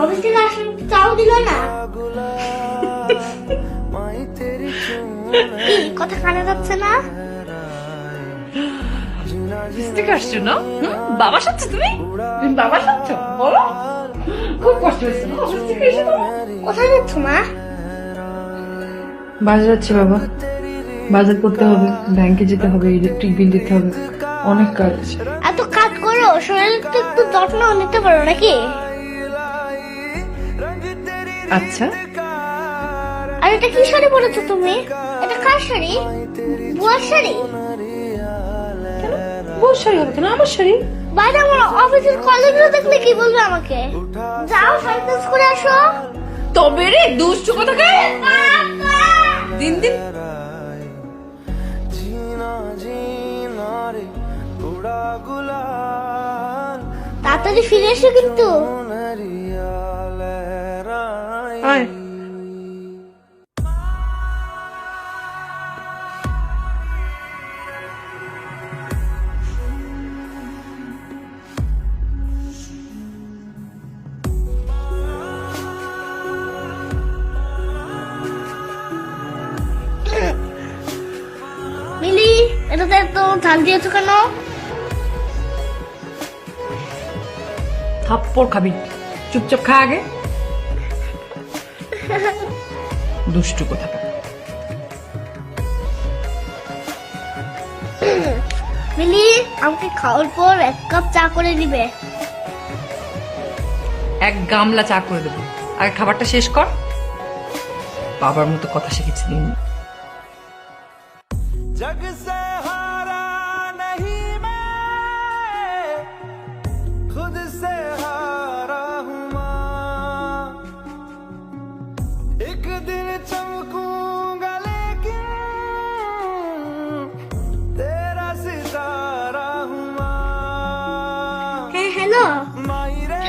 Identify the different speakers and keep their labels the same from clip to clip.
Speaker 1: Office থেকে আসলে চাও দিল না। কি কথা কানে যাচ্ছে না?
Speaker 2: অফিস থেকে আসছো না? বাবা সাথে তুমি বাবা সাথে বলো, খুব কষ্ট হয়েছে না অফিস থেকে এসে তোমার?
Speaker 1: কোথায় যাচ্ছ মা?
Speaker 2: বাজার যাচ্ছি বাবা, বাজার করতে হবে, ব্যাংকে যেতে হবে, ইলেকট্রিক বিল দিতে হবে, অনেক কাজ।
Speaker 1: এত কাজ করো, শরীরের তো একটু যত্ন নিতে পারো নাকি?
Speaker 2: আচ্ছা,
Speaker 1: আর এটা কি শাড়ি পরেছো তুমি? এটা কার শাড়ি? বুয়ার শাড়ি?
Speaker 2: বউ শাড়ি হবে কেন? আমার শাড়ি।
Speaker 1: বাইরে আমার অফিসের কলিগরা দেখলে কি বলবে আমাকে? যাও শাড়ি চেঞ্জ করে আসো।
Speaker 2: তবে রে দুষ্টু কথা কে দিন দিন।
Speaker 1: তাড়াতাড়ি ফিরে এসো কিন্তু।
Speaker 2: আয়।
Speaker 1: মিলি, এটাতে তো ঝাল দিয়েছো কেন?
Speaker 2: থাপ্পড় খাবি, চুপচাপ খা আগে। দুষ্টু কথা।
Speaker 1: মিলি, আমাকে খাওয়ার পর 1 কাপ চা করে দিবে।
Speaker 2: এক গামলা চা করে দেবো, আর খাবারটা শেষ কর। বাবার মতো কথা শিখেছি দিন।
Speaker 3: जग से हारा नहीं मैं, खुद से हारा हूँ माँ। एक दिन चमकूंगा लेकिन तेरा सितारा हूँ माँ।
Speaker 1: হ্যাঁ হ্যালো,
Speaker 3: मायरे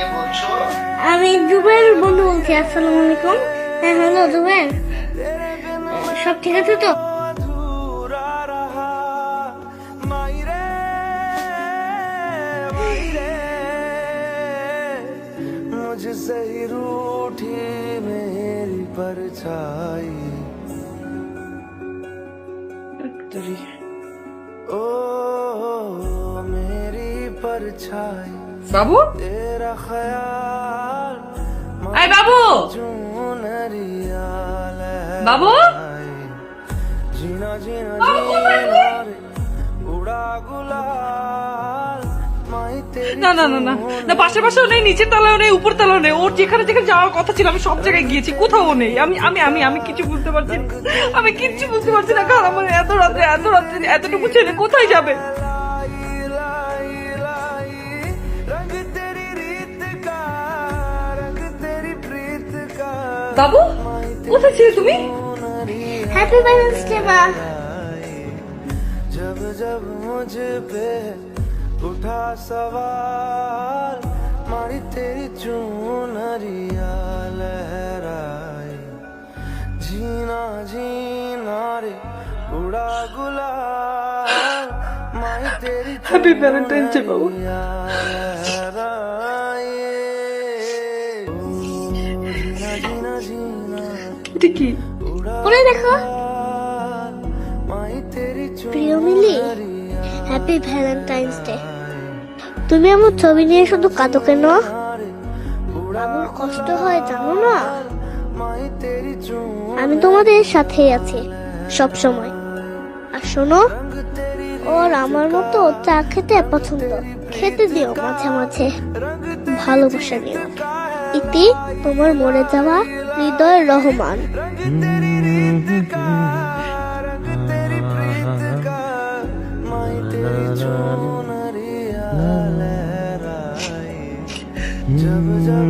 Speaker 1: আমি জুবের বন্ধু বলছি। আসসালামু আলাইকুম। হ্যাঁ হ্যালো জুবের,
Speaker 3: तेरे बिन
Speaker 1: সব ঠিক আছে তো?
Speaker 3: अधूरा रहा। मायरे मायरे मुझसे ही रूठी मेरी परछाई। ओ मेरी परछाई,
Speaker 2: বাবু,
Speaker 3: तेरा ख्याल
Speaker 2: আয় বাবু,
Speaker 3: चुनरिया
Speaker 2: বাবু।
Speaker 3: जीना जीना
Speaker 2: बाबू,
Speaker 3: जीना रे उड़ा गुलाल। माई तेरी
Speaker 2: না না না না না, পাশের পাশেও নেই, নিচের তলাও নেই, উপর তলাও নেই। ওর যেখানে যেখানে যাওয়ার কথা ছিল আমি সব জায়গায় গিয়েছি, কোথাও নেই। আমি আমি আমি আমি কিছু বুঝতে পারছি না, আমি কিচ্ছু বুঝতে পারছি না। কারণ আমার এত রাত্রে এতটুকু ছেলে কোথায় যাবে?
Speaker 3: लाई लाई लाई रंग तेरी रीत का, रंग तेरी प्रीत का।
Speaker 2: বাবু, কোথায় ছিলে তুমি?
Speaker 1: হ্যাপি ভ্যালেন্টাইন্স ডে মা।
Speaker 3: जब जब मुझ पे उठा सवाल, मारी तेरी चुनरिया लहराई। जीना जीना रे उड़ा गुलाल। माई तेरी
Speaker 2: হ্যাপি ভ্যালেন্টাইন্স ডে বাবু।
Speaker 3: चुनरिया लहराई। ओ, जीना जीना जीना
Speaker 2: এটা কি?
Speaker 3: उड़ा
Speaker 1: পরে দেখো।
Speaker 3: माई तेरी
Speaker 1: প্রিয় মিলি, হ্যাপি ভ্যালেন্টাইন্স ডে। তুমি আমার ছবি নিয়ে শুধু কাঁদো কেন? আমার কষ্ট হয় জানো না?
Speaker 3: माई तेरी चून
Speaker 1: আমি তোমাদের সাথেই আছি সব সময়। আর শোনো, ওর আমার মতো চা খেতে পছন্দ, খেতে দিও মাঝে মাঝে, ভালোবাসা নিও। ইতি, তোমার মরে যাওয়া হৃদয় রহমান।
Speaker 3: तेरी प्रीत का। माई तेरी चुनरिया लहराई। जब जब